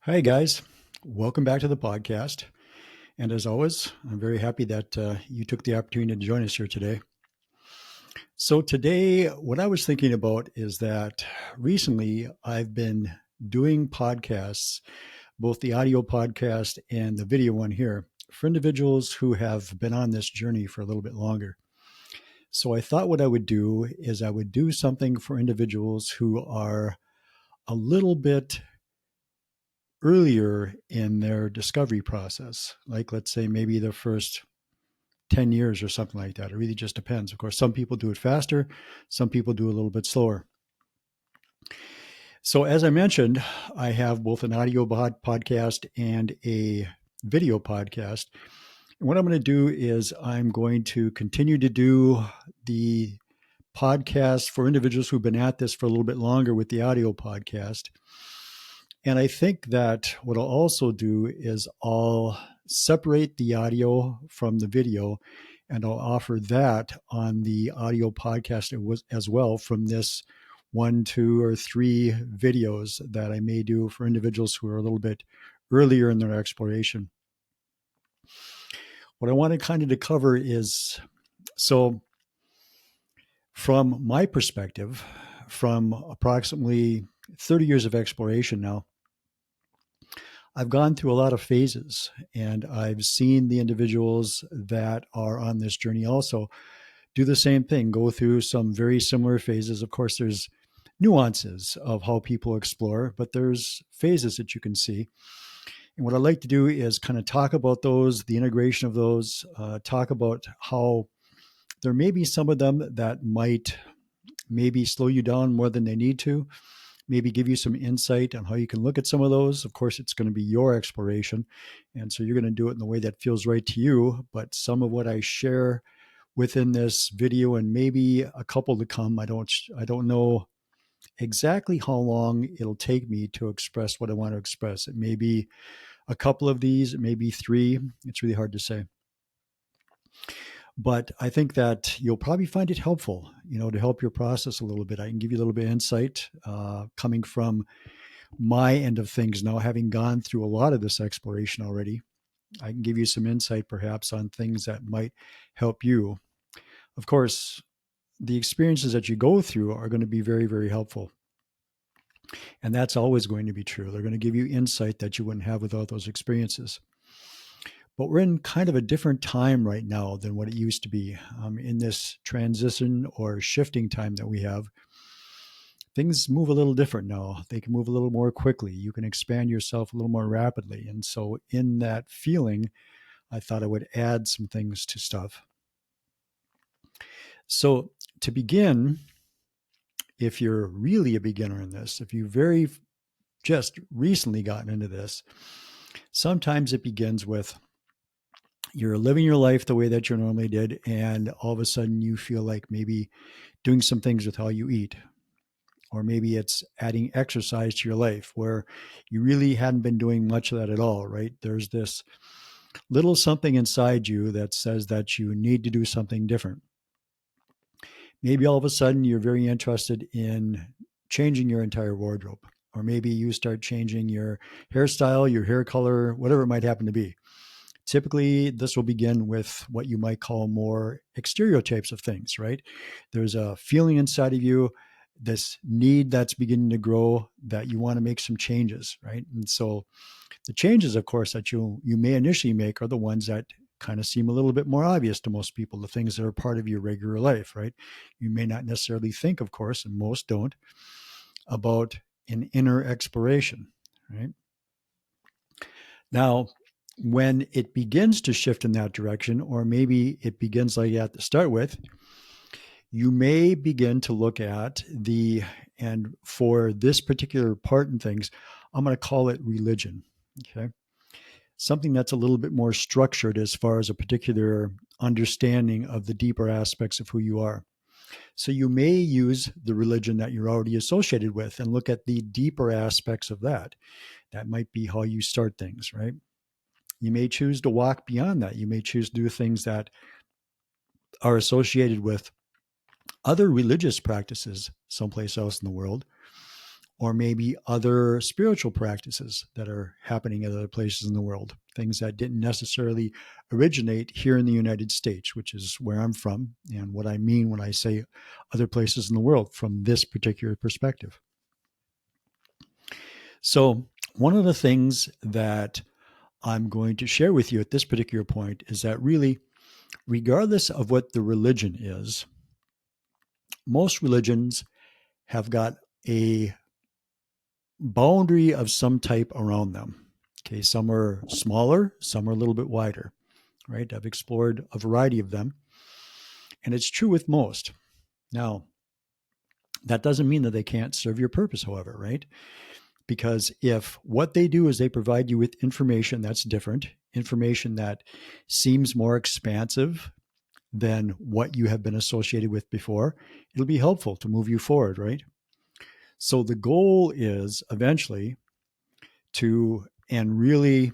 Hi, guys. Welcome back to the podcast. And as always, I'm very happy that you took the opportunity to join us here today. So, today, what I was thinking about is that recently I've been doing podcasts, both the audio podcast and the video one here, for individuals who have been on this journey for a little bit longer. So, I thought what I would do is I would do something for individuals who are a little bit earlier in their discovery process, like let's say maybe the first 10 years or something like that. It really just depends. Of course, some people do it faster, some people do it a little bit slower. So, as I mentioned, I have both an audio podcast and a video podcast. And what I'm going to do is I'm going to continue to do the podcast for individuals who've been at this for a little bit longer with the audio podcast. And I think that what I'll also do is I'll separate the audio from the video and I'll offer that on the audio podcast as well from this 1, 2, or 3 videos that I may do for individuals who are a little bit earlier in their exploration. What I wanted kind of to cover is, so from my perspective, from approximately 30 years of exploration now, I've gone through a lot of phases and I've seen the individuals that are on this journey also do the same thing, go through some very similar phases. Of course, there's nuances of how people explore, but there's phases that you can see. And what I like to do is kind of talk about those, the integration of those, talk about how there may be some of them that might maybe slow you down more than they need to, maybe give you some insight on how you can look at some of those. Of course, it's going to be your exploration. And so you're going to do it in the way that feels right to you. But some of what I share within this video and maybe a couple to come, I don't know exactly how long it'll take me to express what I want to express. It may be a couple of these, it may be 3. It's really hard to say. But I think that you'll probably find it helpful, to help your process a little bit. I can give you a little bit of insight coming from my end of things now, having gone through a lot of this exploration already. I can give you some insight perhaps on things that might help you. Of course, the experiences that you go through are going to be very, very helpful. And that's always going to be true. They're going to give you insight that you wouldn't have without those experiences. But we're in kind of a different time right now than what it used to be. In this transition or shifting time that we have, things move a little different now. They can move a little more quickly. You can expand yourself a little more rapidly. And so in that feeling, I thought I would add some things to stuff. So to begin, if you're really a beginner in this, if you've just recently gotten into this, sometimes it begins with you're living your life the way that you normally did, and all of a sudden you feel like maybe doing some things with how you eat, or maybe it's adding exercise to your life where you really hadn't been doing much of that at all, right? There's this little something inside you that says that you need to do something different. Maybe all of a sudden you're very interested in changing your entire wardrobe, or maybe you start changing your hairstyle, your hair color, whatever it might happen to be. Typically, this will begin with what you might call more exterior types of things, right? There's a feeling inside of you, this need that's beginning to grow that you want to make some changes, right? And so the changes, of course, that you may initially make are the ones that kind of seem a little bit more obvious to most people, the things that are part of your regular life, right? You may not necessarily think, of course, and most don't, about an inner exploration, right? Now, when it begins to shift in that direction, or maybe it begins like you have to start with, you may begin to look at and for this particular part in things, I'm going to call it religion, okay? Something that's a little bit more structured as far as a particular understanding of the deeper aspects of who you are. So you may use the religion that you're already associated with and look at the deeper aspects of that. That might be how you start things, right? You may choose to walk beyond that. You may choose to do things that are associated with other religious practices someplace else in the world, or maybe other spiritual practices that are happening at other places in the world, things that didn't necessarily originate here in the United States, which is where I'm from, and what I mean when I say other places in the world from this particular perspective. So, one of the things that I'm going to share with you at this particular point is that really, regardless of what the religion is, most religions have got a boundary of some type around them. Okay, some are smaller, some are a little bit wider, right? I've explored a variety of them, and it's true with most. Now, that doesn't mean that they can't serve your purpose, however, right? Because if what they do is they provide you with information that's different, information that seems more expansive than what you have been associated with before, it'll be helpful to move you forward, right? So the goal is eventually to, and really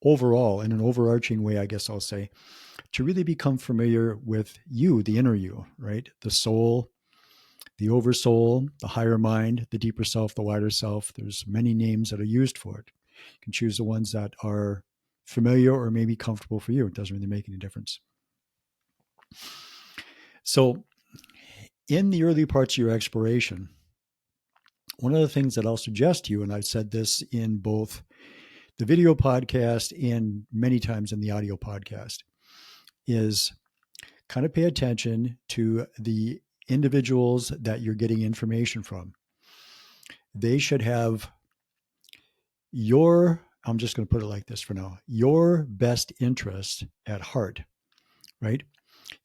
overall, in an overarching way, I guess I'll say, to really become familiar with you, the inner you, right? The soul, the oversoul, the higher mind, the deeper self, the wider self. There's many names that are used for it. You can choose the ones that are familiar or maybe comfortable for you. It doesn't really make any difference. So in the early parts of your exploration, one of the things that I'll suggest to you, and I've said this in both the video podcast and many times in the audio podcast, is kind of pay attention to the individuals that you're getting information from. They should have I'm just going to put it like this for now, your best interest at heart, right?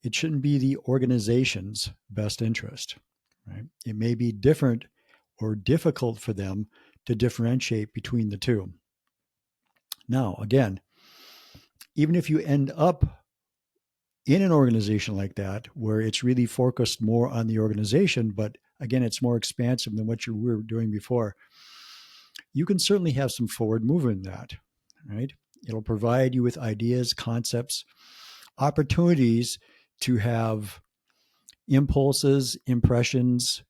It shouldn't be the organization's best interest, right? It may be different or difficult for them to differentiate between the two. Now, again, even if you end up in an organization like that, where it's really focused more on the organization, but again, it's more expansive than what you were doing before, you can certainly have some forward movement in that, right? It'll provide you with ideas, concepts, opportunities to have impulses, impressions,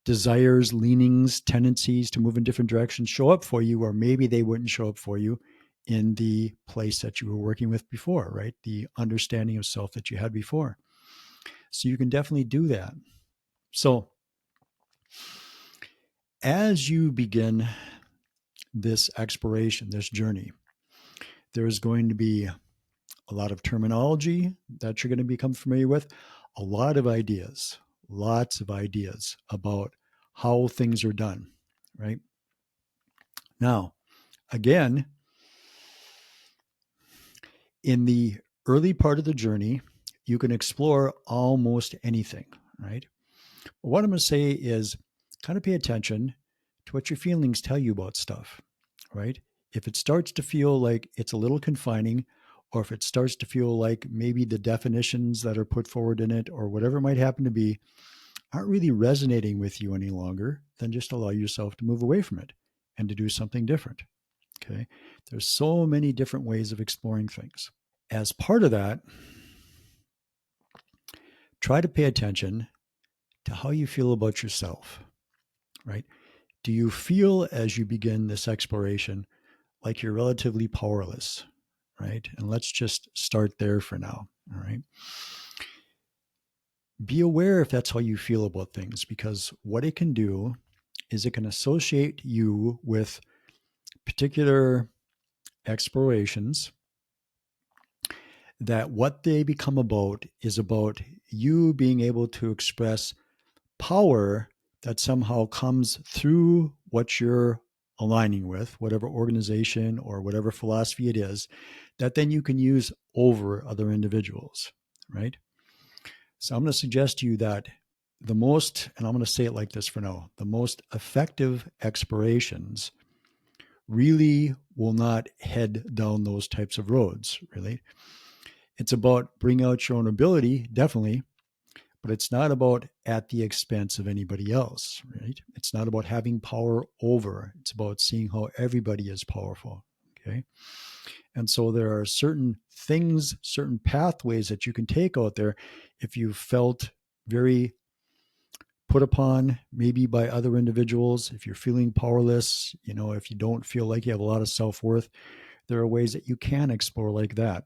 desires, leanings, tendencies to move in different directions show up for you, or maybe they wouldn't show up for you in the place that you were working with before, right? The understanding of self that you had before. So you can definitely do that. So as you begin this exploration, this journey, there's going to be a lot of terminology that you're going to become familiar with, a lot of ideas, lots of ideas about how things are done, right? Now, again, in the early part of the journey, you can explore almost anything, right? But what I'm going to say is kind of pay attention to what your feelings tell you about stuff, right? If it starts to feel like it's a little confining, or if it starts to feel like maybe the definitions that are put forward in it or whatever it might happen to be aren't really resonating with you any longer, then just allow yourself to move away from it and to do something different. Okay. There's so many different ways of exploring things. As part of that, try to pay attention to how you feel about yourself, right? Do you feel as you begin this exploration like you're relatively powerless, right? And let's just start there for now, all right? Be aware if that's how you feel about things, because what it can do is it can associate you with particular explorations that what they become about is about you being able to express power that somehow comes through what you're aligning with, whatever organization or whatever philosophy it is, that then you can use over other individuals, right? So I'm going to suggest to you that the most, and I'm going to say it like this for now, the most effective explorations really will not head down those types of roads, really. It's about bringing out your own ability, definitely, but it's not about at the expense of anybody else, right? It's not about having power over. It's about seeing how everybody is powerful, okay? And so there are certain things, certain pathways that you can take out there if you felt very put upon maybe by other individuals, if you're feeling powerless, if you don't feel like you have a lot of self-worth, there are ways that you can explore like that.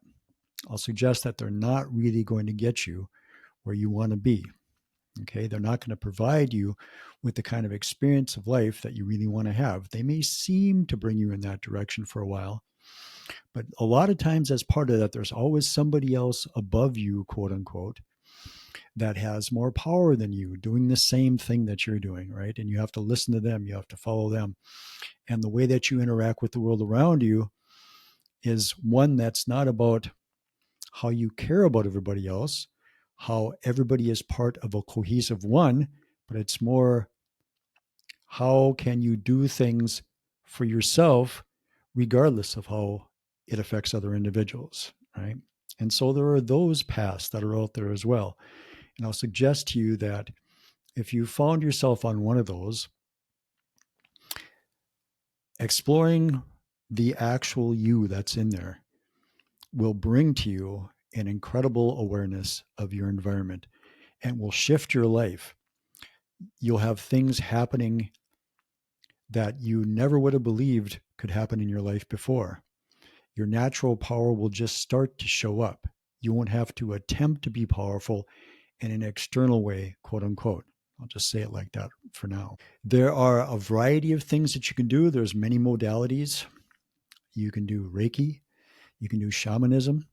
I'll suggest that they're not really going to get you where you want to be. Okay, they're not going to provide you with the kind of experience of life that you really want to have. They may seem to bring you in that direction for a while, but a lot of times, as part of that, there's always somebody else above you, quote unquote, that has more power than you doing the same thing that you're doing, right? And you have to listen to them, you have to follow them. And the way that you interact with the world around you is one that's not about how you care about everybody else, how everybody is part of a cohesive one, but it's more how can you do things for yourself regardless of how it affects other individuals, right? And so there are those paths that are out there as well. And I'll suggest to you that if you found yourself on one of those, exploring the actual you that's in there will bring to you an incredible awareness of your environment and will shift your life. You'll have things happening that you never would have believed could happen in your life before. Your natural power will just start to show up. You won't have to attempt to be powerful in an external way, quote unquote. I'll just say it like that for now. There are a variety of things that you can do. There's many modalities. You can do Reiki. You can do shamanism.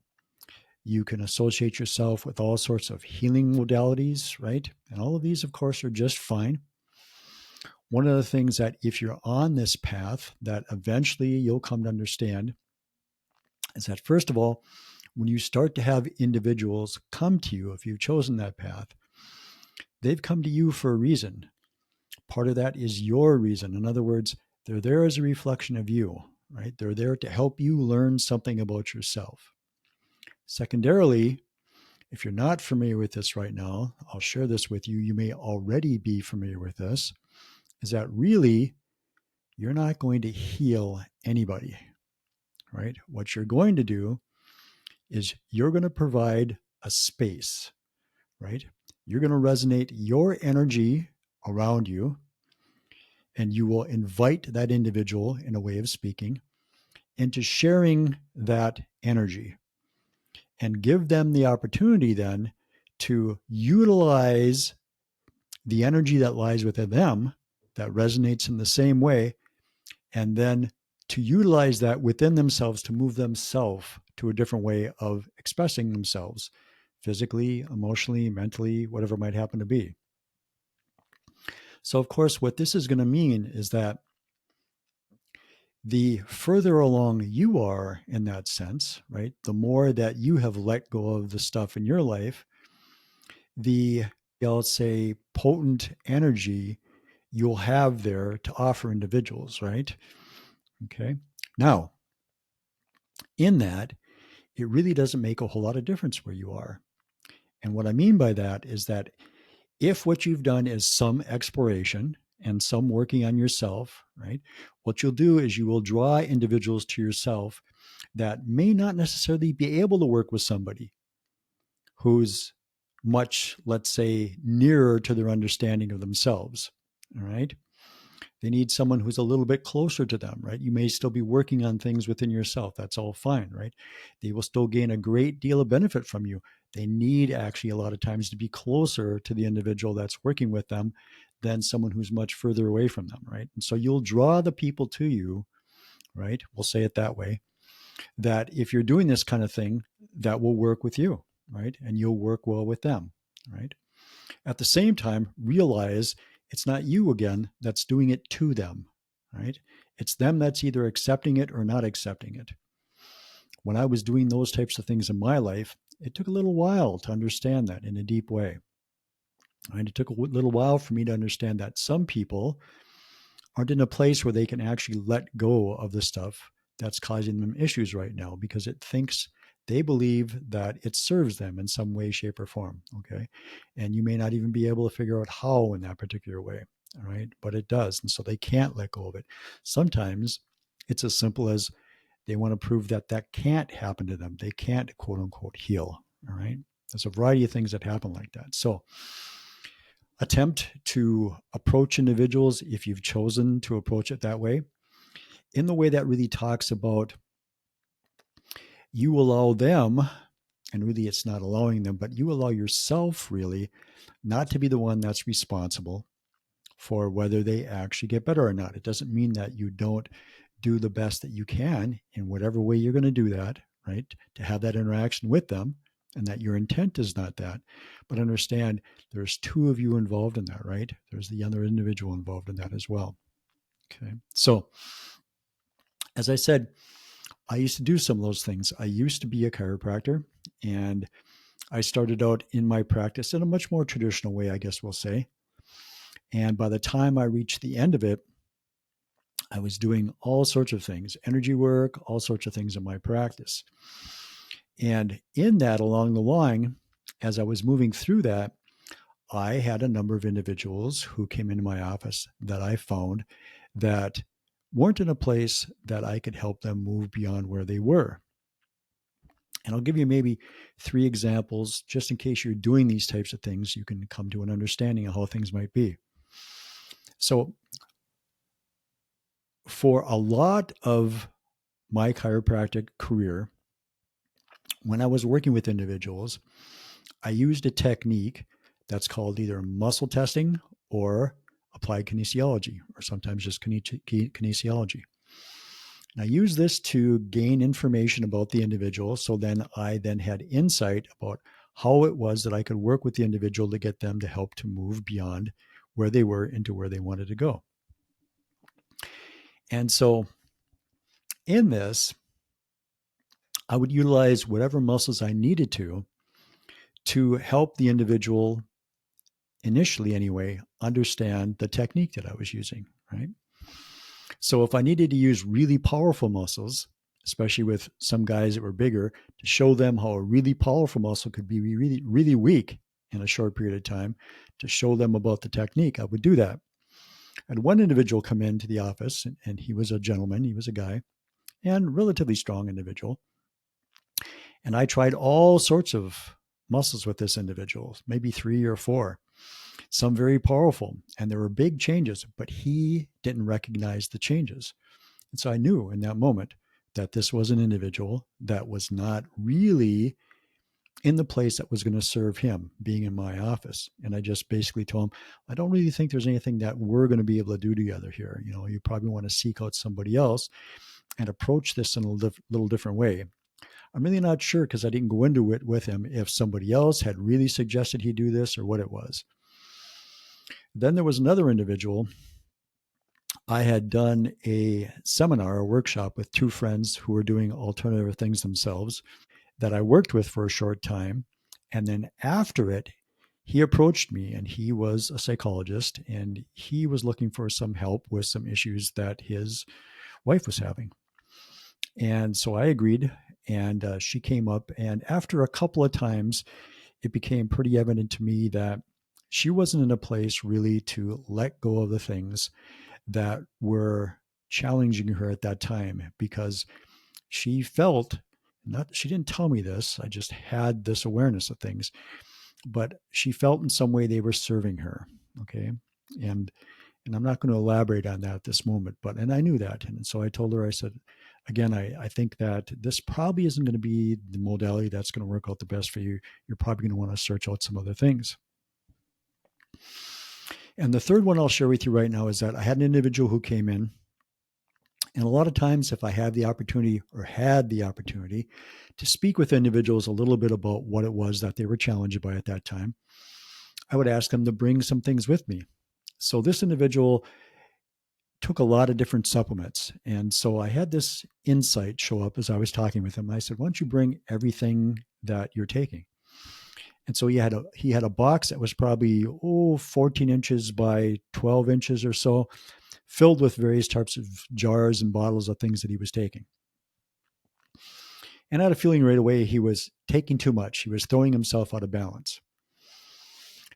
You can associate yourself with all sorts of healing modalities, right? And all of these, of course, are just fine. One of the things that if you're on this path that eventually you'll come to understand is that, first of all, when you start to have individuals come to you, if you've chosen that path, they've come to you for a reason. Part of that is your reason. In other words, they're there as a reflection of you, right? They're there to help you learn something about yourself. Secondarily, if you're not familiar with this right now, I'll share this with you. You may already be familiar with this, is that really you're not going to heal anybody, right? What you're going to do is you're going to provide a space, right? You're going to resonate your energy around you, and you will invite that individual, in a way of speaking, into sharing that energy and give them the opportunity then to utilize the energy that lies within them that resonates in the same way, and then to utilize that within themselves to move themselves to a different way of expressing themselves physically, emotionally, mentally, whatever it might happen to be. So, of course, what this is going to mean is that the further along you are in that sense, right, the more that you have let go of the stuff in your life, the, I'll say, potent energy you'll have there to offer individuals, right? Okay. Now, in that, it really doesn't make a whole lot of difference where you are. And what I mean by that is that if what you've done is some exploration and some working on yourself, right, what you'll do is you will draw individuals to yourself that may not necessarily be able to work with somebody who's much, let's say, nearer to their understanding of themselves. All right. They need someone who's a little bit closer to them, right? You may still be working on things within yourself. That's all fine, right? They will still gain a great deal of benefit from you. They need actually a lot of times to be closer to the individual that's working with them than someone who's much further away from them, right? And so you'll draw the people to you, right? We'll say it that way, that if you're doing this kind of thing, that will work with you, right? And you'll work well with them, right? At the same time, realize it's not you again that's doing it to them, right? It's them that's either accepting it or not accepting it. When I was doing those types of things in my life, it took a little while to understand that in a deep way. And it took a little while for me to understand that some people aren't in a place where they can actually let go of the stuff that's causing them issues right now because they believe that it serves them in some way, shape, or form. Okay. And you may not even be able to figure out how in that particular way. All right. But it does. And so they can't let go of it. Sometimes it's as simple as they want to prove that that can't happen to them. They can't, quote unquote, heal. All right. There's a variety of things that happen like that. So attempt to approach individuals, if you've chosen to approach it that way, in the way that really talks about you allow them, and really it's not allowing them, but you allow yourself really not to be the one that's responsible for whether they actually get better or not. It doesn't mean that you don't do the best that you can in whatever way you're going to do that, right? To have that interaction with them, and that your intent is not that. But understand there's two of you involved in that, right? There's the other individual involved in that as well. Okay. So, as I said, I used to do some of those things. I used to be a chiropractor, and I started out in my practice in a much more traditional way, I guess we'll say. And by the time I reached the end of it, I was doing all sorts of things, energy work, all sorts of things in my practice. And in that, along the line, as I was moving through that, I had a number of individuals who came into my office that I found that weren't in a place that I could help them move beyond where they were. And I'll give you maybe 3 examples, just in case you're doing these types of things, you can come to an understanding of how things might be. So, for a lot of my chiropractic career, when I was working with individuals, I used a technique that's called either muscle testing or applied kinesiology, or sometimes just kinesiology. And I used this to gain information about the individual. So then I had insight about how it was that I could work with the individual to get them to help to move beyond where they were into where they wanted to go. And so in this, I would utilize whatever muscles I needed to help the individual, initially anyway, understand the technique that I was using, right? So if I needed to use really powerful muscles, especially with some guys that were bigger, to show them how a really powerful muscle could be really, really weak in a short period of time, to show them about the technique, I would do that. I had one individual come into the office, and he was a gentleman, he was a guy, and relatively strong individual. And I tried all sorts of muscles with this individual, maybe 3 or 4, some very powerful. And there were big changes, but he didn't recognize the changes. And so I knew in that moment that this was an individual that was not really in the place that was going to serve him, being in my office. And I just basically told him, I don't really think there's anything that we're going to be able to do together here. You know, you probably want to seek out somebody else and approach this in a little different way. I'm really not sure, because I didn't go into it with him, if somebody else had really suggested he do this or what it was. Then there was another individual. I had done a seminar, a workshop with 2 friends who were doing alternative things themselves that I worked with for a short time. And then after it, he approached me, and he was a psychologist, and he was looking for some help with some issues that his wife was having. And so I agreed, and she came up. And after a couple of times, it became pretty evident to me that she wasn't in a place really to let go of the things that were challenging her at that time, because she felt, she didn't tell me this, I just had this awareness of things, but she felt in some way they were serving her. Okay. And I'm not going to elaborate on that at this moment, and I knew that. And so I told her, I said, again, I think that this probably isn't going to be the modality that's going to work out the best for you. You're probably going to want to search out some other things. And the third one I'll share with you right now is that I had an individual who came in, and a lot of times, if I have the opportunity, or had the opportunity, to speak with individuals a little bit about what it was that they were challenged by at that time, I would ask them to bring some things with me. So this individual took a lot of different supplements. And so I had this insight show up as I was talking with him. I said, why don't you bring everything that you're taking? And so he had a box that was probably 14 inches by 12 inches or so, filled with various types of jars and bottles of things that he was taking. And I had a feeling right away he was taking too much. He was throwing himself out of balance.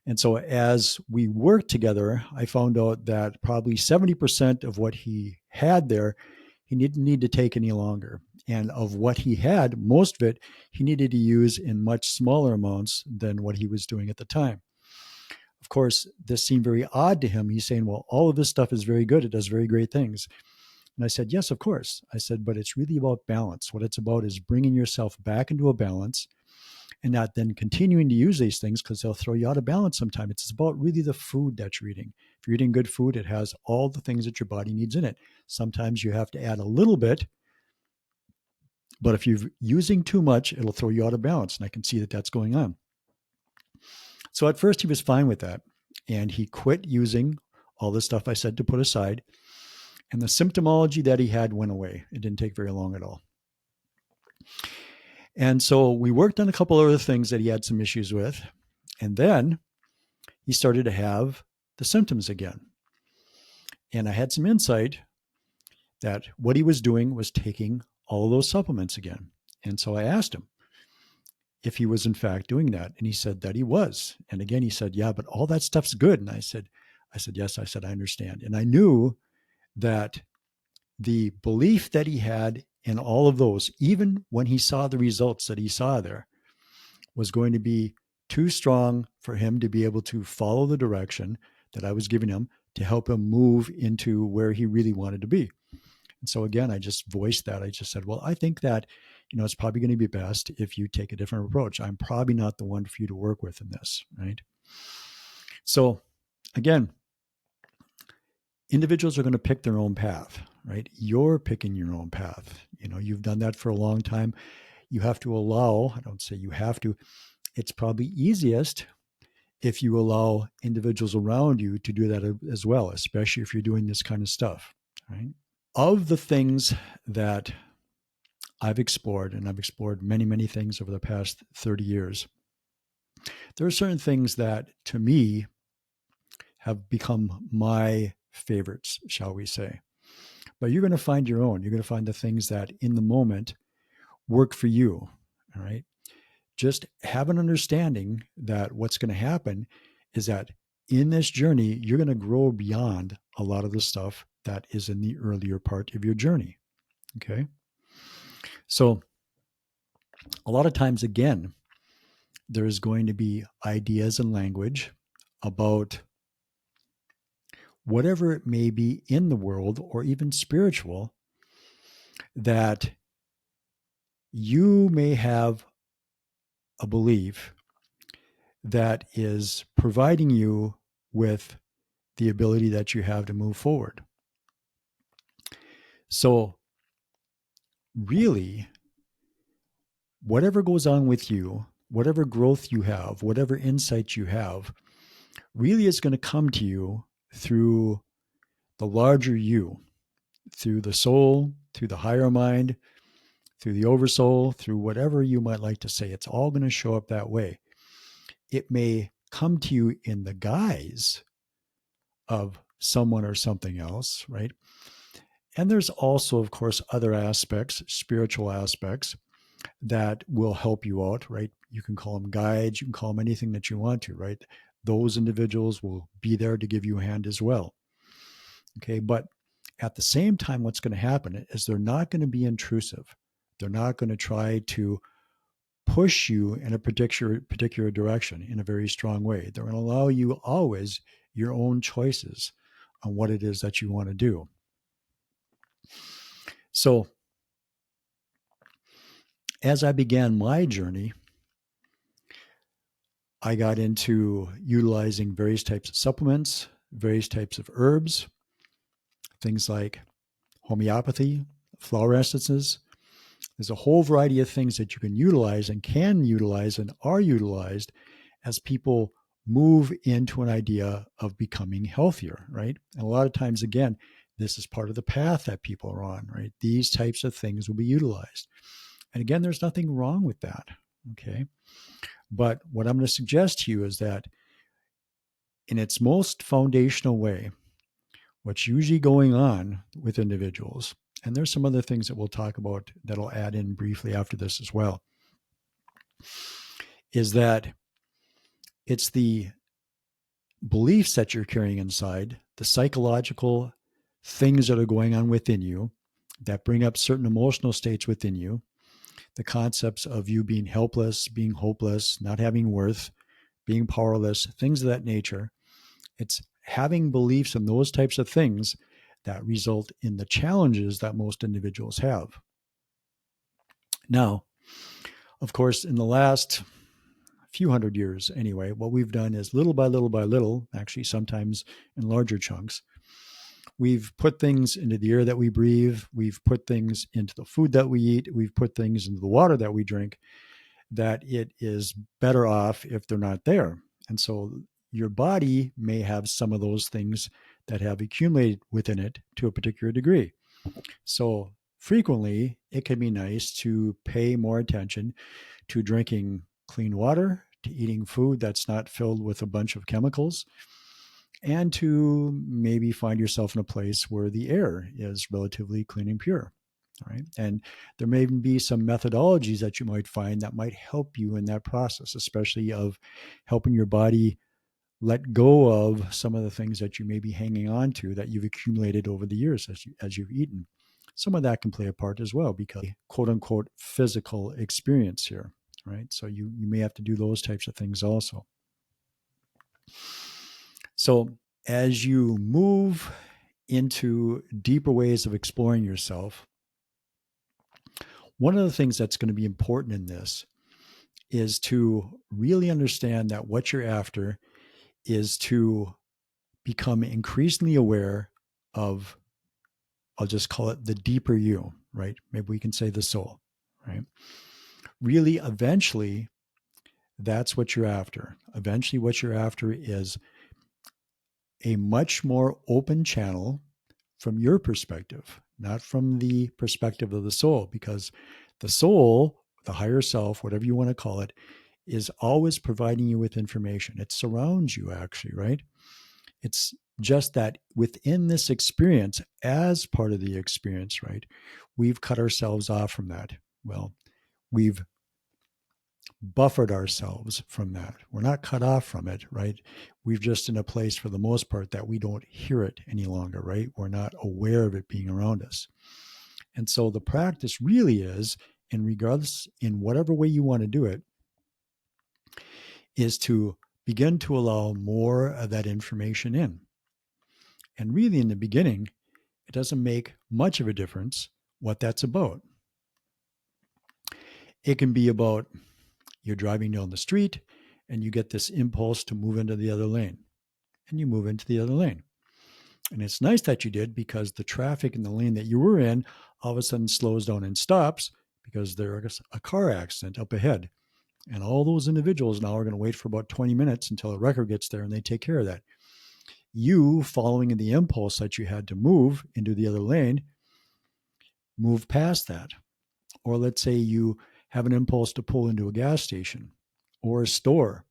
And so as we worked together, I found out that probably 70% of what he had there, he didn't need to take any longer. And of what he had, most of it, he needed to use in much smaller amounts than what he was doing at the time. Of course, this seemed very odd to him. He's saying, well, all of this stuff is very good. It does very great things. And I said, yes, of course. I said, but it's really about balance. What it's about is bringing yourself back into a balance and not then continuing to use these things because they'll throw you out of balance sometime. It's about really the food that you're eating. If you're eating good food, it has all the things that your body needs in it. Sometimes you have to add a little bit, but if you're using too much, it'll throw you out of balance. And I can see that that's going on. So at first he was fine with that. And he quit using all the stuff I said to put aside. And the symptomology that he had went away. It didn't take very long at all. And so we worked on a couple other things that he had some issues with. And then he started to have the symptoms again. And I had some insight that what he was doing was taking all of those supplements again. And so I asked him if he was in fact doing that. And he said that he was. And again, he said, yeah, but all that stuff's good. And I said, yes, I understand. And I knew that the belief that he had in all of those, even when he saw the results that he saw there, was going to be too strong for him to be able to follow the direction that I was giving him to help him move into where he really wanted to be. And so again, I just voiced that. I just said, well, I think that, it's probably going to be best if you take a different approach. I'm probably not the one for you to work with in this, right? So again, individuals are going to pick their own path, right? You're picking your own path. You've done that for a long time. You have to allow, I don't say you have to, it's probably easiest if you allow individuals around you to do that as well, especially if you're doing this kind of stuff, right? Of the things that I've explored, and I've explored many, many things over the past 30 years, there are certain things that, to me, have become my favorites, shall we say. But you're going to find your own. You're going to find the things that, in the moment, work for you, all right? Just have an understanding that what's going to happen is that in this journey, you're going to grow beyond a lot of the stuff that is in the earlier part of your journey, okay? So a lot of times, again, there's going to be ideas and language about whatever it may be in the world or even spiritual that you may have a belief that is providing you with the ability that you have to move forward. So really, whatever goes on with you, whatever growth you have, whatever insight you have, really is going to come to you through the larger you, through the soul, through the higher mind, through the oversoul, through whatever you might like to say. It's all going to show up that way. It may come to you in the guise of someone or something else, right? And there's also, of course, other aspects, spiritual aspects, that will help you out, right? You can call them guides, you can call them anything that you want to, right? Those individuals will be there to give you a hand as well. Okay, but at the same time, what's going to happen is they're not going to be intrusive. They're not going to try to push you in a particular direction in a very strong way. They're going to allow you always your own choices on what it is that you want to do. So as I began my journey, I got into utilizing various types of supplements, various types of herbs, things like homeopathy, flower essences. There's a whole variety of things that you can utilize and are utilized as people move into an idea of becoming healthier, right? And a lot of times, again, this is part of the path that people are on, right? These types of things will be utilized. And again, there's nothing wrong with that, okay? But what I'm going to suggest to you is that in its most foundational way, what's usually going on with individuals, and there's some other things that we'll talk about that I'll add in briefly after this as well, is that it's the beliefs that you're carrying inside, the psychological things that are going on within you that bring up certain emotional states within you, the concepts of you being helpless, being hopeless, not having worth, being powerless, things of that nature. It's having beliefs in those types of things that result in the challenges that most individuals have. Now, of course, in the last few hundred years anyway, what we've done is little by little by little, actually sometimes in larger chunks, we've put things into the air that we breathe, we've put things into the food that we eat, we've put things into the water that we drink, that it is better off if they're not there. And so your body may have some of those things that have accumulated within it to a particular degree. So frequently, it can be nice to pay more attention to drinking clean water, to eating food that's not filled with a bunch of chemicals, and to maybe find yourself in a place where the air is relatively clean and pure. All right. And there may be some methodologies that you might find that might help you in that process, especially of helping your body let go of some of the things that you may be hanging on to that you've accumulated over the years as you've eaten. Some of that can play a part as well because quote unquote physical experience here, right? So you may have to do those types of things also. So as you move into deeper ways of exploring yourself, one of the things that's going to be important in this is to really understand that what you're after is to become increasingly aware of, I'll just call it the deeper you, right? Maybe we can say the soul, right? Really, eventually, that's what you're after. Eventually, what you're after is a much more open channel from your perspective, not from the perspective of the soul, because the soul, the higher self, whatever you want to call it, is always providing you with information. It surrounds you, actually, right? It's just that within this experience, as part of the experience, right, we've cut ourselves off from that. Well, we've buffered ourselves from that. We're not cut off from it, right? We're just in a place for the most part that we don't hear it any longer, right? We're not aware of it being around us. And so the practice really is, in regardless, in whatever way you want to do it, is to begin to allow more of that information in. And really, in the beginning, it doesn't make much of a difference what that's about. It can be about you're driving down the street and you get this impulse to move into the other lane, and you move into the other lane. And it's nice that you did, because the traffic in the lane that you were in all of a sudden slows down and stops because there's a car accident up ahead. And all those individuals now are going to wait for about 20 minutes until a wrecker gets there and they take care of that. You, following the impulse that you had to move into the other lane, move past that. Or let's say you have an impulse to pull into a gas station or a store,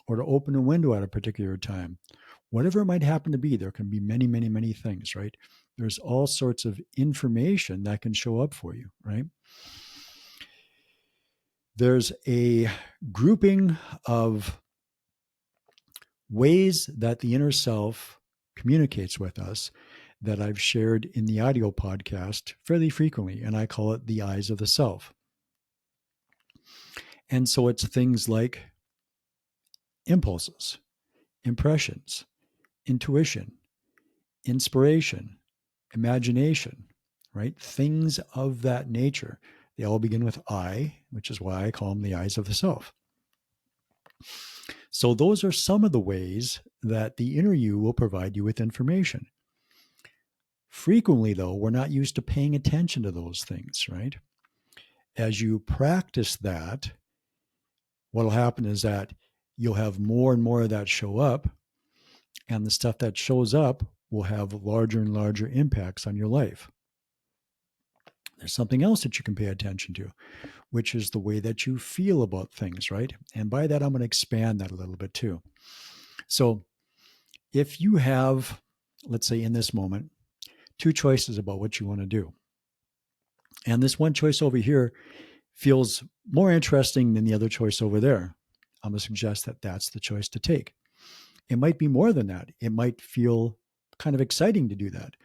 or to open a window at a particular time. Whatever it might happen to be, there can be many, many, many things, right? There's all sorts of information that can show up for you, right? There's a grouping of ways that the inner self communicates with us that I've shared in the audio podcast fairly frequently, and I call it the eyes of the self. And so it's things like impulses, impressions, intuition, inspiration, imagination, right? Things of that nature. They all begin with I, which is why I call them the eyes of the self. So those are some of the ways that the inner you will provide you with information. Frequently, though, we're not used to paying attention to those things, right? As you practice that, what will happen is that you'll have more and more of that show up, and the stuff that shows up will have larger and larger impacts on your life. There's something else that you can pay attention to, which is the way that you feel about things, right? And by that, I'm going to expand that a little bit too. So if you have, let's say in this moment, two choices about what you want to do, and this one choice over here feels more interesting than the other choice over there, I'm going to suggest that that's the choice to take. It might be more than that. It might feel kind of exciting to do that.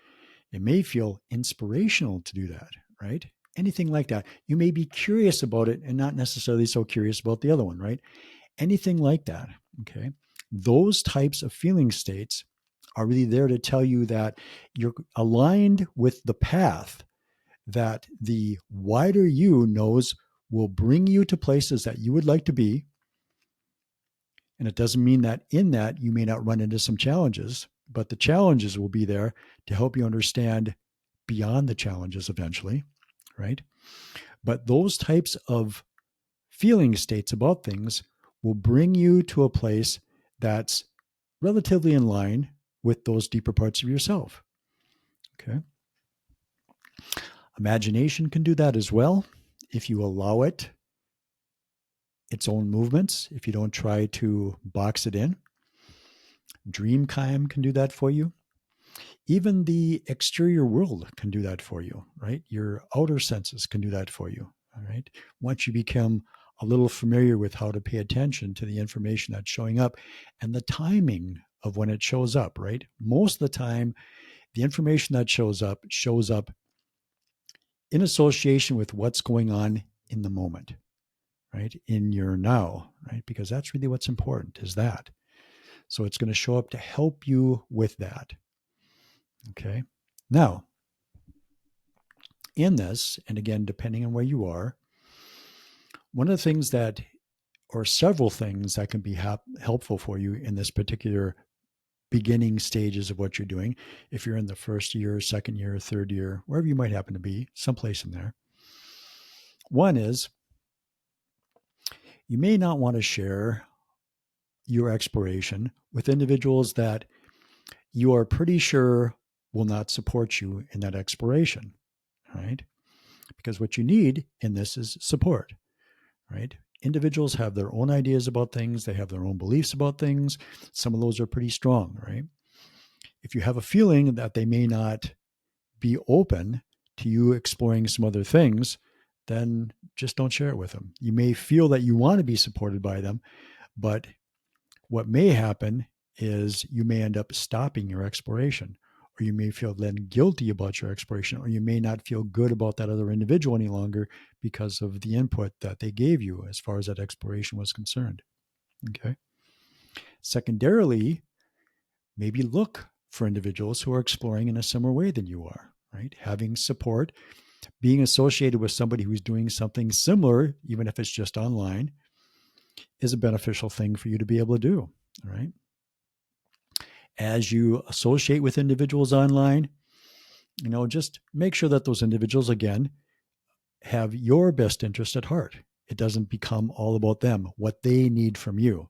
It may feel inspirational to do that, right? Anything like that. You may be curious about it and not necessarily so curious about the other one, right? Anything like that. Okay. Those types of feeling states are really there to tell you that you're aligned with the path that the wider you knows will bring you to places that you would like to be. And it doesn't mean that in that you may not run into some challenges, but the challenges will be there to help you understand beyond the challenges eventually, right? But those types of feeling states about things will bring you to a place that's relatively in line with those deeper parts of yourself. Okay. Imagination can do that as well if you allow it its own movements, if you don't try to box it in. Dreamtime can do that for you. Even the exterior world can do that for you, right? Your outer senses can do that for you, all right? Once you become a little familiar with how to pay attention to the information that's showing up and the timing of when it shows up, right? Most of the time, the information that shows up in association with what's going on in the moment, right? In your now, right? Because that's really what's important is that. So it's going to show up to help you with that. Okay. Now, in this, and again, depending on where you are, one of the things that, or several things that can be helpful for you in this particular beginning stages of what you're doing, if you're in the first year, second year, third year, wherever you might happen to be, someplace in there. One is you may not want to share your exploration with individuals that you are pretty sure will not support you in that exploration, right? Because what you need in this is support, right? Individuals have their own ideas about things. They have their own beliefs about things. Some of those are pretty strong, right? If you have a feeling that they may not be open to you exploring some other things, then just don't share it with them. You may feel that you want to be supported by them, but what may happen is you may end up stopping your exploration, or you may feel then guilty about your exploration, or you may not feel good about that other individual any longer because of the input that they gave you as far as that exploration was concerned. Okay. Secondarily, maybe look for individuals who are exploring in a similar way than you are, right? Having support, being associated with somebody who's doing something similar, even if it's just online, is a beneficial thing for you to be able to do, right? As you associate with individuals online, just make sure that those individuals, again, have your best interest at heart. It doesn't become all about them, what they need from you,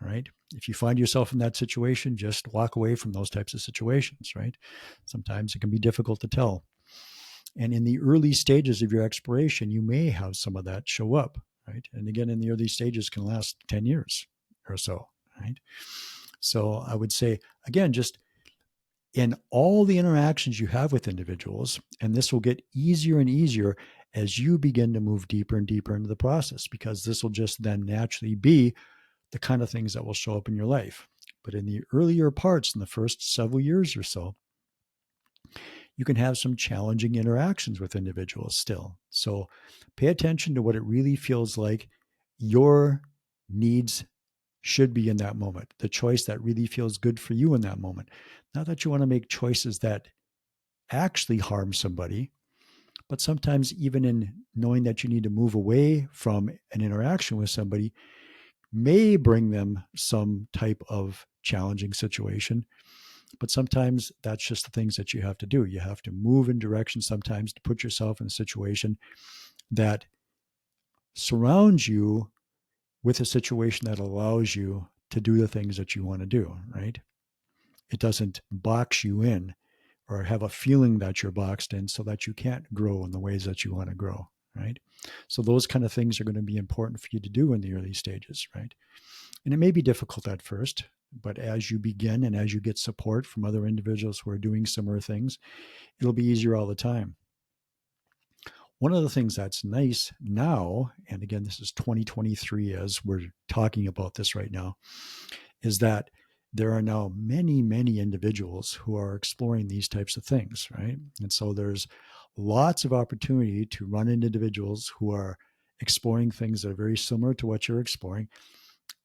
right? If you find yourself in that situation, just walk away from those types of situations, right? Sometimes it can be difficult to tell. And in the early stages of your exploration, you may have some of that show up, right? And again, in the early stages can last 10 years or so, right? So I would say, again, just in all the interactions you have with individuals, and this will get easier and easier as you begin to move deeper and deeper into the process, because this will just then naturally be the kind of things that will show up in your life. But in the earlier parts, in the first several years or so, you can have some challenging interactions with individuals still. So pay attention to what it really feels like your needs should be in that moment, the choice that really feels good for you in that moment. Not that you want to make choices that actually harm somebody, but sometimes even in knowing that you need to move away from an interaction with somebody may bring them some type of challenging situation. But sometimes that's just the things that you have to do. You have to move in direction sometimes to put yourself in a situation that surrounds you with a situation that allows you to do the things that you want to do, right? It doesn't box you in or have a feeling that you're boxed in so that you can't grow in the ways that you want to grow, right? So those kind of things are going to be important for you to do in the early stages, right? And it may be difficult at first, but as you begin and as you get support from other individuals who are doing similar things, it'll be easier all the time. One of the things that's nice now, and again, this is 2023 as we're talking about this right now, is that there are now many, many individuals who are exploring these types of things, right? And so there's lots of opportunity to run into individuals who are exploring things that are very similar to what you're exploring.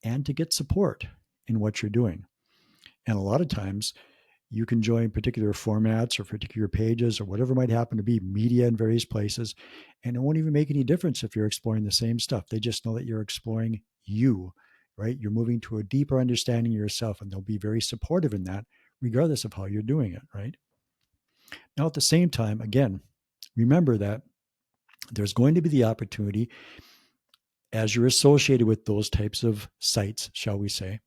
and to get support in what you're doing. And a lot of times you can join particular formats or particular pages or whatever might happen to be, media in various places, and it won't even make any difference if you're exploring the same stuff. They just know that you're exploring you, right? You're moving to a deeper understanding of yourself, and they'll be very supportive in that, regardless of how you're doing it, right? Now, at the same time, again, remember that there's going to be the opportunity, as you're associated with those types of sites, shall we say,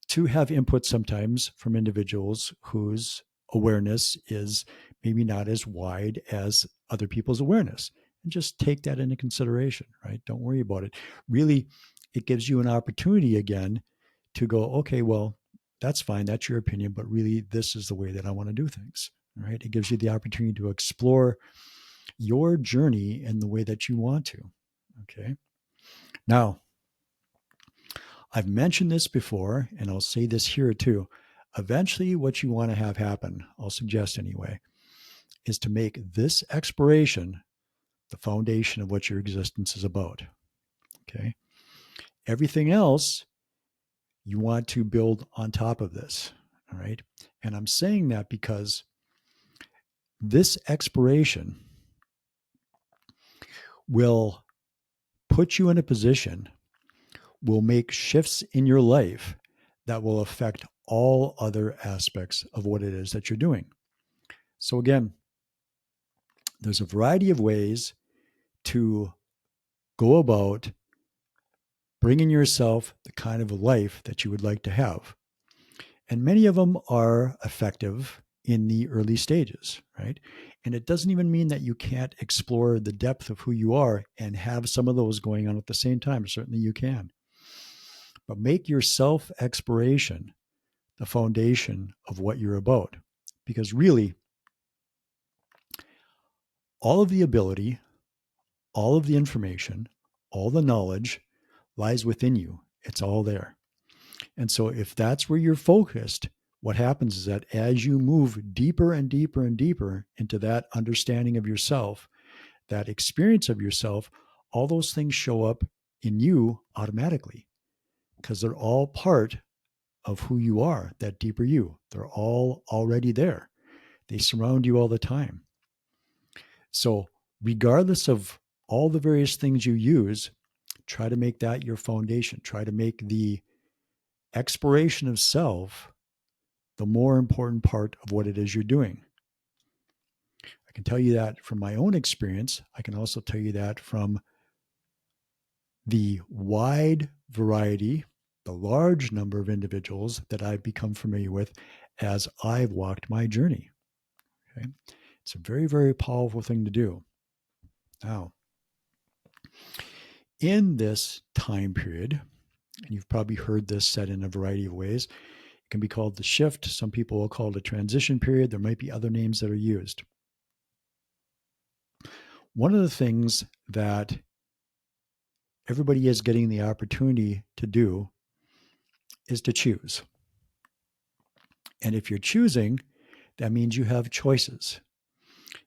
to have input sometimes from individuals whose awareness is maybe not as wide as other people's awareness. And just take that into consideration, right? Don't worry about it. Really, it gives you an opportunity again to go, okay, well, that's fine. That's your opinion, but really, this is the way that I want to do things, right? It gives you the opportunity to explore your journey in the way that you want to, okay? Now, I've mentioned this before, and I'll say this here too. Eventually, what you want to have happen, I'll suggest anyway, is to make this exploration the foundation of what your existence is about. Okay. Everything else you want to build on top of this. All right. And I'm saying that because this exploration will put you in a position, will make shifts in your life that will affect all other aspects of what it is that you're doing. So again, there's a variety of ways to go about bringing yourself the kind of a life that you would like to have. And many of them are effective in the early stages, right? And it doesn't even mean that you can't explore the depth of who you are and have some of those going on at the same time. Certainly you can. But make your self exploration the foundation of what you're about. Because really, all of the ability, all of the information, all the knowledge lies within you. It's all there. And so if that's where you're focused, what happens is that as you move deeper and deeper and deeper into that understanding of yourself, that experience of yourself, all those things show up in you automatically because they're all part of who you are, that deeper you. They're all already there. They surround you all the time. So regardless of all the various things you use, try to make that your foundation. Try to make the exploration of self the more important part of what it is you're doing. I can tell you that from my own experience. I can also tell you that from the wide variety, the large number of individuals that I've become familiar with as I've walked my journey. Okay? It's a very, very powerful thing to do. Now, in this time period, and you've probably heard this said in a variety of ways, it can be called the shift. Some people will call it a transition period. There might be other names that are used. One of the things that everybody is getting the opportunity to do is to choose. And if you're choosing, that means you have choices.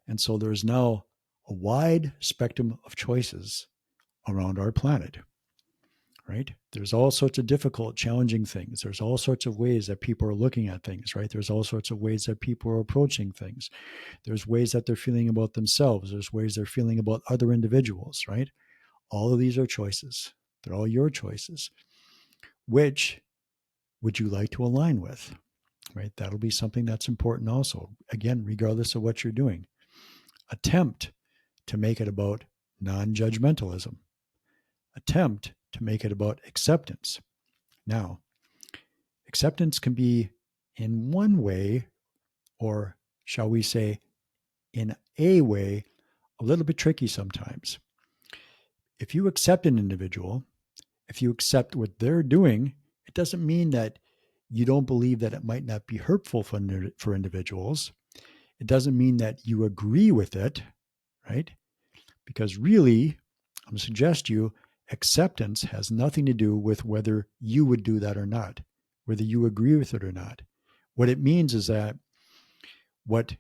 And so there's now a wide spectrum of choices around our planet, right? There's all sorts of difficult, challenging things. There's all sorts of ways that people are looking at things, right? There's all sorts of ways that people are approaching things. There's ways that they're feeling about themselves. There's ways they're feeling about other individuals, right? All of these are choices. They're all your choices. Which would you like to align with, right? That'll be something that's important also. Again, regardless of what you're doing, attempt to make it about non-judgmentalism. Attempt to make it about acceptance. Now, acceptance can be in one way, or shall we say, in a way, a little bit tricky sometimes. If you accept an individual, if you accept what they're doing, it doesn't mean that you don't believe that it might not be hurtful for individuals. It doesn't mean that you agree with it, right? Because really, I'm going to suggest to you, acceptance has nothing to do with whether you would do that or not, whether you agree with it or not. What it means is that what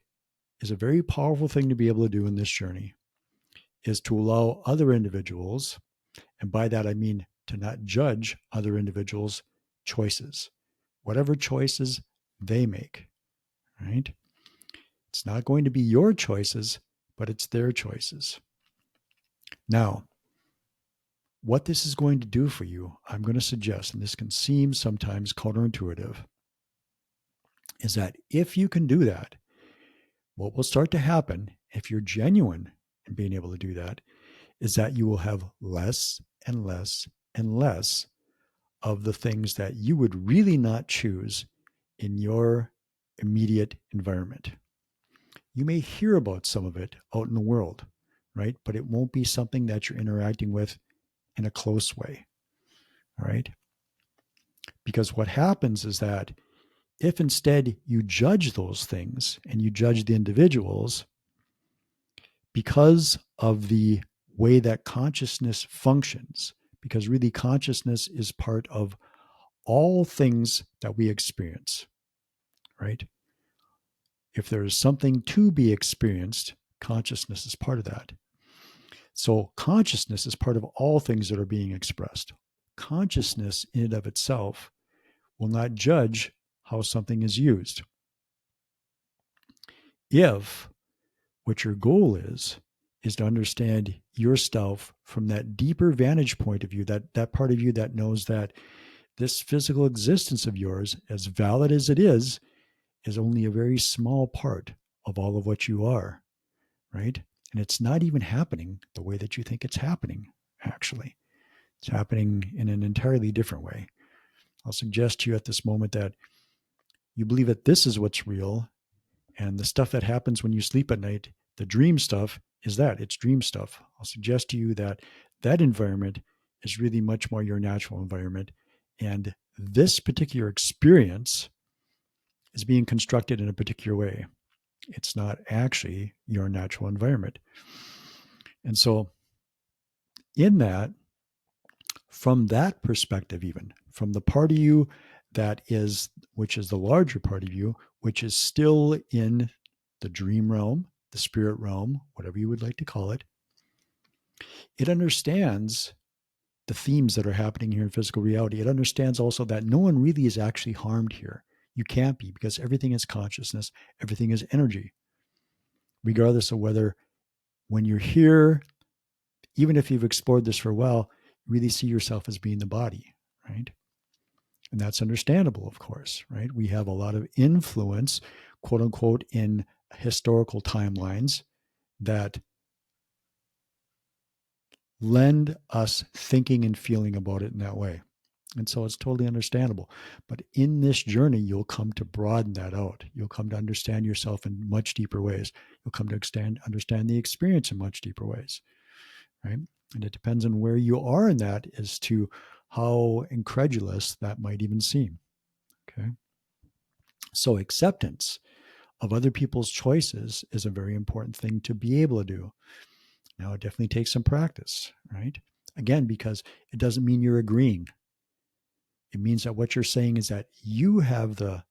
is a very powerful thing to be able to do in this journey is to allow other individuals, and by that I mean to not judge other individuals' choices, whatever choices they make, right? It's not going to be your choices, but it's their choices. Now, what this is going to do for you, I'm going to suggest, and this can seem sometimes counterintuitive, is that if you can do that, what will start to happen, if you're genuine in being able to do that, is that you will have less and less and less of the things that you would really not choose in your immediate environment. You may hear about some of it out in the world, right? But it won't be something that you're interacting with in a close way, all right? Because what happens is that if instead you judge those things and you judge the individuals because of the way that consciousness functions, because really consciousness is part of all things that we experience, right? If there is something to be experienced, consciousness is part of that. So consciousness is part of all things that are being expressed. Consciousness in and of itself will not judge how something is used. If what your goal is to understand yourself from that deeper vantage point of view, that part of you that knows that this physical existence of yours, as valid as it is only a very small part of all of what you are, right? And it's not even happening the way that you think it's happening, actually. It's happening in an entirely different way. I'll suggest to you at this moment that you believe that this is what's real, and the stuff that happens when you sleep at night, the dream stuff, is that. It's dream stuff. I'll suggest to you that that environment is really much more your natural environment. And this particular experience is being constructed in a particular way. It's not actually your natural environment. And so, in that, from that perspective, even from the part of you that is, which is the larger part of you, which is still in the dream realm, the spirit realm, whatever you would like to call it, it understands the themes that are happening here in physical reality. It understands also that no one really is actually harmed here. You can't be, because everything is consciousness, everything is energy, regardless of whether when you're here, even if you've explored this for a while, you really see yourself as being the body, right? And that's understandable, of course, right? We have a lot of influence, quote unquote, in historical timelines that lend us thinking and feeling about it in that way. And so it's totally understandable. But in this journey, you'll come to broaden that out. You'll come to understand yourself in much deeper ways. You'll come to understand the experience in much deeper ways, right? And it depends on where you are in that as to how incredulous that might even seem, okay? So acceptance of other people's choices is a very important thing to be able to do. Now, it definitely takes some practice, right? Again, because it doesn't mean you're agreeing. It means that what you're saying is that you have the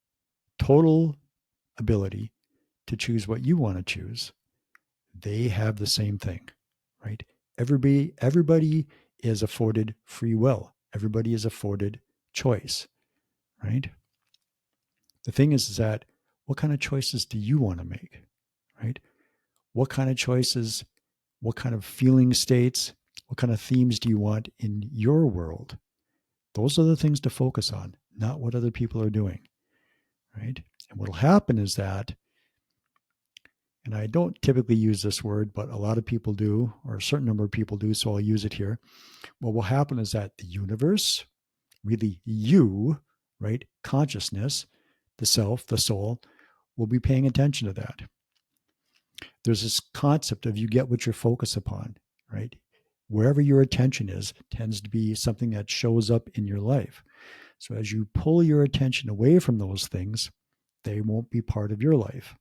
total ability to choose what you want to choose. They have the same thing, right? Everybody is afforded free will. Everybody is afforded choice, right? The thing is that what kind of choices do you want to make, right? What kind of choices, what kind of feeling states, what kind of themes do you want in your world? Those are the things to focus on, not what other people are doing, right? And what will happen is that, and I don't typically use this word, but a lot of people do, or a certain number of people do, so I'll use it here. What will happen is that the universe, really you, right, consciousness, the self, the soul, will be paying attention to that. There's this concept of you get what you focus upon, right? Wherever your attention is tends to be something that shows up in your life. So as you pull your attention away from those things, they won't be part of your life.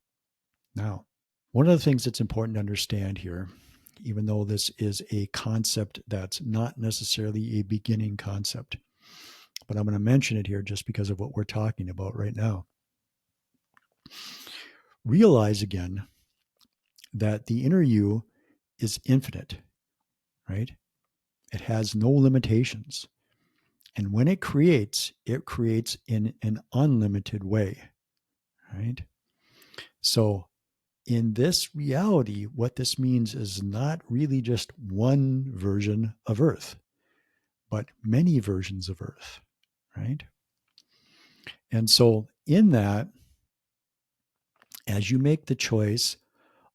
Now, one of the things that's important to understand here, even though this is a concept that's not necessarily a beginning concept, but I'm going to mention it here just because of what we're talking about right now. Realize again that the inner you is infinite, right? It has no limitations. And when it creates in an unlimited way, right? So in this reality, what this means is not really just one version of Earth, but many versions of Earth, right? And so in that, as you make the choice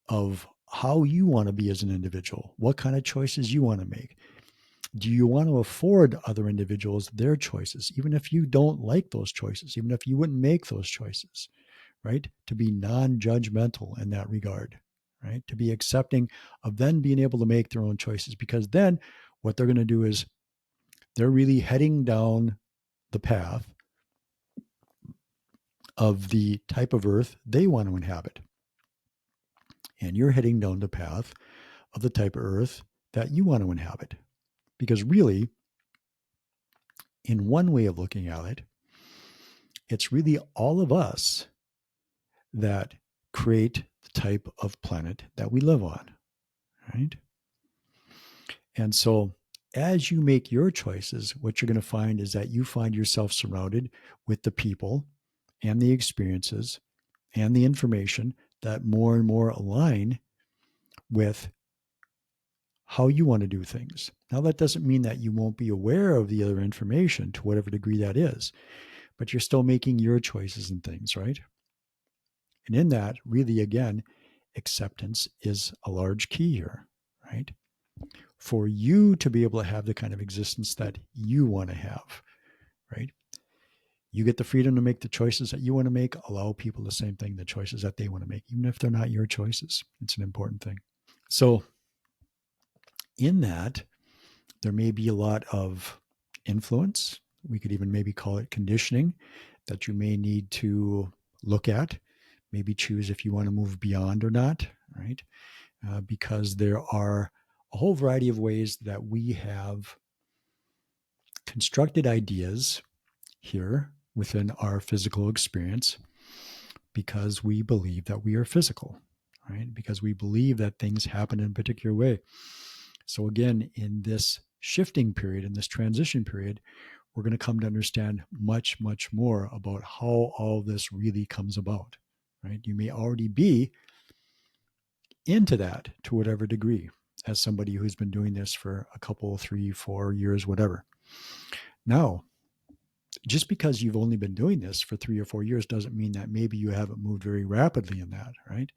of how you want to be as an individual, what kind of choices you want to make, do you want to afford other individuals their choices, even if you don't like those choices, even if you wouldn't make those choices, right? To be non-judgmental in that regard, right? To be accepting of then being able to make their own choices, because then what they're going to do is they're really heading down the path of the type of earth they want to inhabit. And you're heading down the path of the type of earth that you want to inhabit. Because really, in one way of looking at it, it's really all of us that create the type of planet that we live on, right? And so as you make your choices, what you're going to find is that you find yourself surrounded with the people and the experiences and the information that more and more align with how you want to do things. Now, that doesn't mean that you won't be aware of the other information to whatever degree that is, but you're still making your choices and things, right? And in that, really, again, acceptance is a large key here, right? For you to be able to have the kind of existence that you want to have, right? You get the freedom to make the choices that you want to make. Allow people the same thing, the choices that they want to make, even if they're not your choices. It's an important thing. So in that, there may be a lot of influence. We could even maybe call it conditioning that you may need to look at, maybe choose if you want to move beyond or not, right? Because there are a whole variety of ways that we have constructed ideas here within our physical experience because we believe that we are physical, right? Because we believe that things happen in a particular way. So again, in this shifting period, in this transition period, we're going to come to understand much, much more about how all this really comes about, right? You may already be into that to whatever degree as somebody who's been doing this for a couple, 3, 4 years, whatever. Now, just because you've only been doing this for 3 or 4 years doesn't mean that maybe you haven't moved very rapidly in that, right?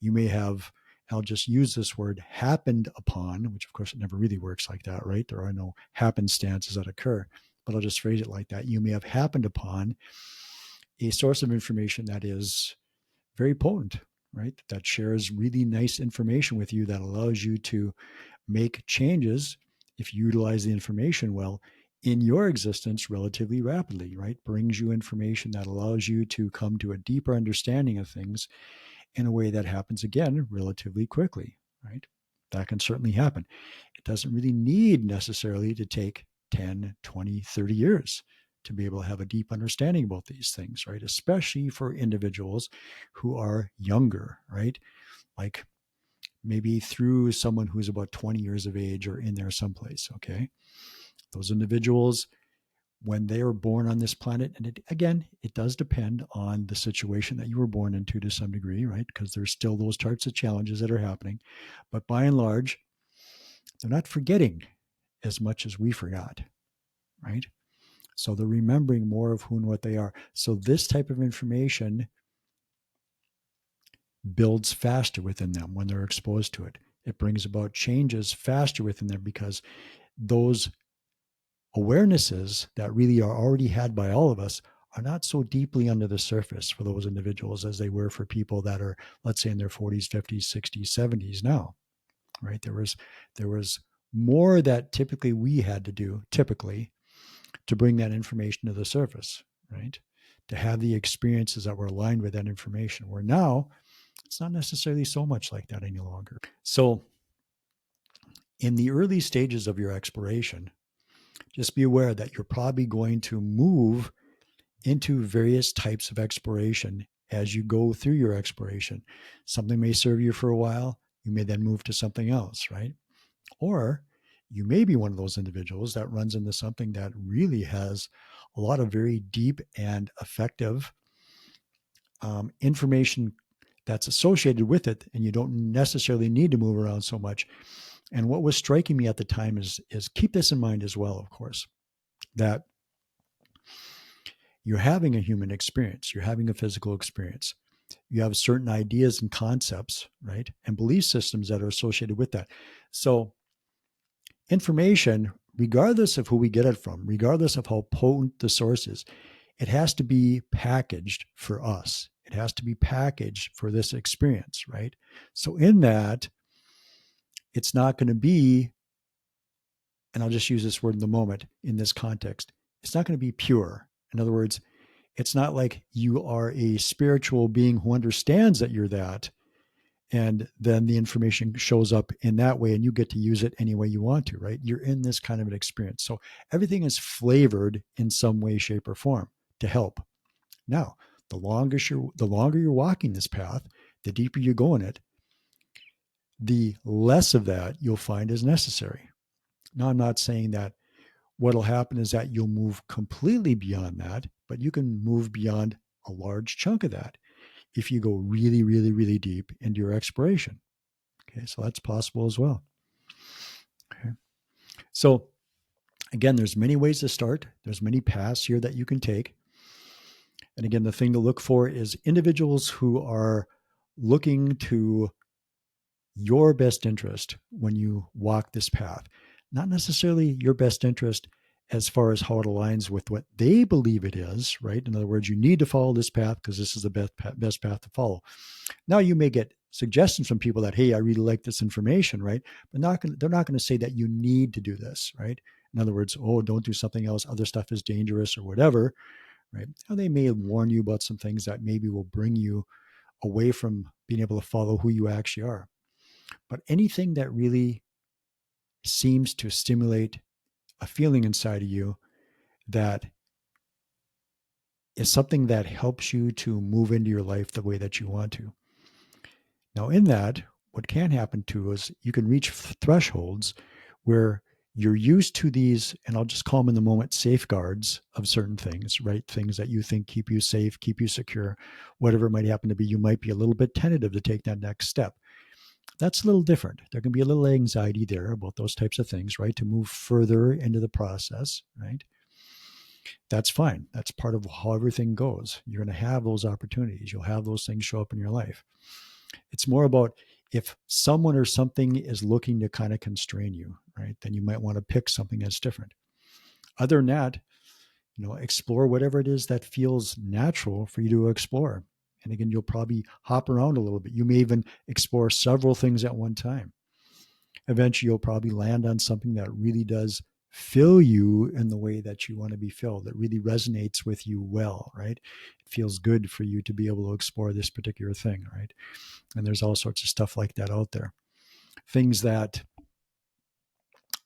You may have, I'll just use this word, happened upon, which of course it never really works like that, right? There are no happenstances that occur, but I'll just phrase it like that. You may have happened upon a source of information that is very potent, right? That shares really nice information with you that allows you to make changes if you utilize the information well in your existence relatively rapidly, right? Brings you information that allows you to come to a deeper understanding of things in a way that happens again relatively quickly, right? That can certainly happen. It doesn't really need necessarily to take 10, 20, 30 years to be able to have a deep understanding about these things, right? Especially for individuals who are younger, right? Like maybe through someone who's about 20 years of age or in there someplace, okay? Those individuals, when they are born on this planet, and it does depend on the situation that you were born into to some degree, right? Because there's still those types of challenges that are happening. But by and large, they're not forgetting as much as we forgot, right? So they're remembering more of who and what they are. So this type of information builds faster within them when they're exposed to it. It brings about changes faster within them because those awarenesses that really are already had by all of us are not so deeply under the surface for those individuals as they were for people that are, let's say, in their 40s, 50s, 60s, 70s now, right? There was more that typically we had to do, to bring that information to the surface, right? To have the experiences that were aligned with that information, where now it's not necessarily so much like that any longer. So in the early stages of your exploration, just be aware that you're probably going to move into various types of exploration as you go through your exploration. Something may serve you for a while. You may then move to something else, right? Or you may be one of those individuals that runs into something that really has a lot of very deep and effective information that's associated with it, and you don't necessarily need to move around so much. And what was striking me at the time is keep this in mind as well, of course, that you're having a human experience, you're having a physical experience. You have certain ideas and concepts, right? And belief systems that are associated with that. So information, regardless of who we get it from, regardless of how potent the source is, it has to be packaged for us. It has to be packaged for this experience, right? So in that, it's not going to be, and I'll just use this word in the moment in this context, it's not going to be pure. In other words, it's not like you are a spiritual being who understands that you're that, and then the information shows up in that way and you get to use it any way you want to, right? You're in this kind of an experience. So everything is flavored in some way, shape, or form to help. Now, the longer you're walking this path, the deeper you go in it, the less of that you'll find is necessary. Now, I'm not saying that what'll happen is that you'll move completely beyond that, but you can move beyond a large chunk of that if you go really, really, really deep into your exploration. Okay, so that's possible as well. Okay. So again, there's many ways to start. There's many paths here that you can take. And again, the thing to look for is individuals who are looking to your best interest when you walk this path. Not necessarily your best interest as far as how it aligns with what they believe it is, right? In other words, you need to follow this path because this is the best path to follow. Now you may get suggestions from people that, hey, I really like this information, right? But they're not going to say that you need to do this, right? In other words, oh, don't do something else. Other stuff is dangerous or whatever, right? Now they may warn you about some things that maybe will bring you away from being able to follow who you actually are. But anything that really seems to stimulate a feeling inside of you that is something that helps you to move into your life the way that you want to. Now, in that, what can happen too is you can reach thresholds where you're used to these, and I'll just call them in the moment, safeguards of certain things, right? Things that you think keep you safe, keep you secure, whatever it might happen to be. You might be a little bit tentative to take that next step. That's a little different. There can be a little anxiety there about those types of things, right? To move further into the process, right? That's fine. That's part of how everything goes. You're going to have those opportunities. You'll have those things show up in your life. It's more about if someone or something is looking to kind of constrain you, right? Then you might want to pick something that's different. Other than that, explore whatever it is that feels natural for you to explore. And again, you'll probably hop around a little bit. You may even explore several things at one time. Eventually, you'll probably land on something that really does fill you in the way that you want to be filled, that really resonates with you well, right? It feels good for you to be able to explore this particular thing, right? And there's all sorts of stuff like that out there. Things that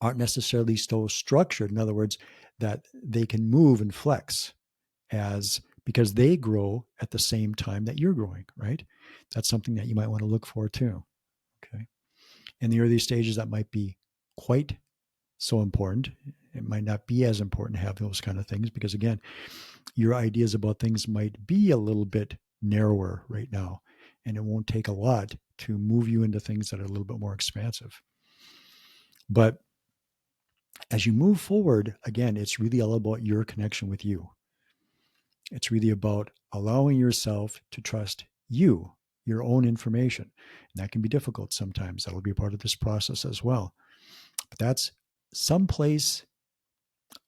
aren't necessarily so structured. In other words, that they can move and flex because they grow at the same time that you're growing, right? That's something that you might want to look for too. Okay. In the early stages, that might be quite so important. It might not be as important to have those kind of things because, again, your ideas about things might be a little bit narrower right now, and it won't take a lot to move you into things that are a little bit more expansive. But as you move forward, again, it's really all about your connection with you. It's really about allowing yourself to trust you, your own information. And that can be difficult sometimes. That'll be a part of this process as well. But that's someplace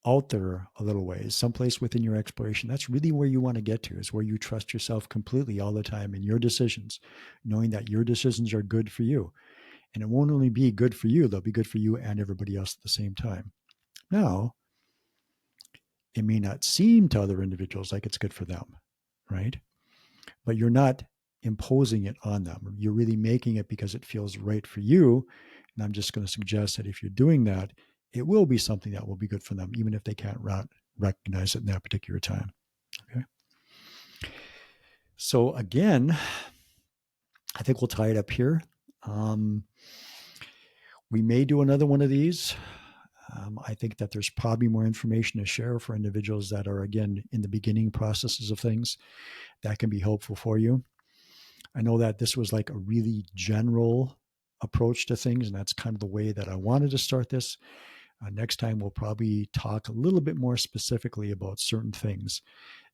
out there a little ways, someplace within your exploration. That's really where you want to get to, is where you trust yourself completely all the time in your decisions, knowing that your decisions are good for you. And it won't only be good for you, they'll be good for you and everybody else at the same time. Now, it may not seem to other individuals like it's good for them, right? But you're not imposing it on them. You're really making it because it feels right for you. And I'm just going to suggest that if you're doing that, it will be something that will be good for them, even if they can't recognize it in that particular time. Okay. So again, I think we'll tie it up here. We may do another one of these. I think that there's probably more information to share for individuals that are, again, in the beginning processes of things that can be helpful for you. I know that this was like a really general approach to things, and that's kind of the way that I wanted to start this. Next time, we'll probably talk a little bit more specifically about certain things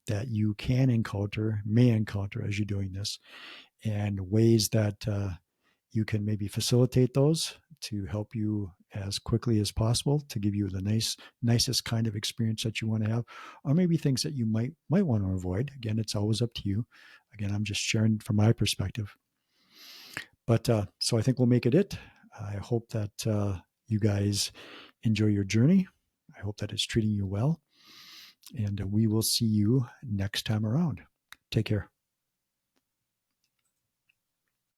that you can encounter, may encounter as you're doing this, and ways that you can maybe facilitate those to help you as quickly as possible to give you the nicest kind of experience that you want to have, or maybe things that you might want to avoid. Again, it's always up to you. Again, I'm just sharing from my perspective. But so I think we'll make it. I hope that you guys enjoy your journey. I hope that it's treating you well. And we will see you next time around. Take care.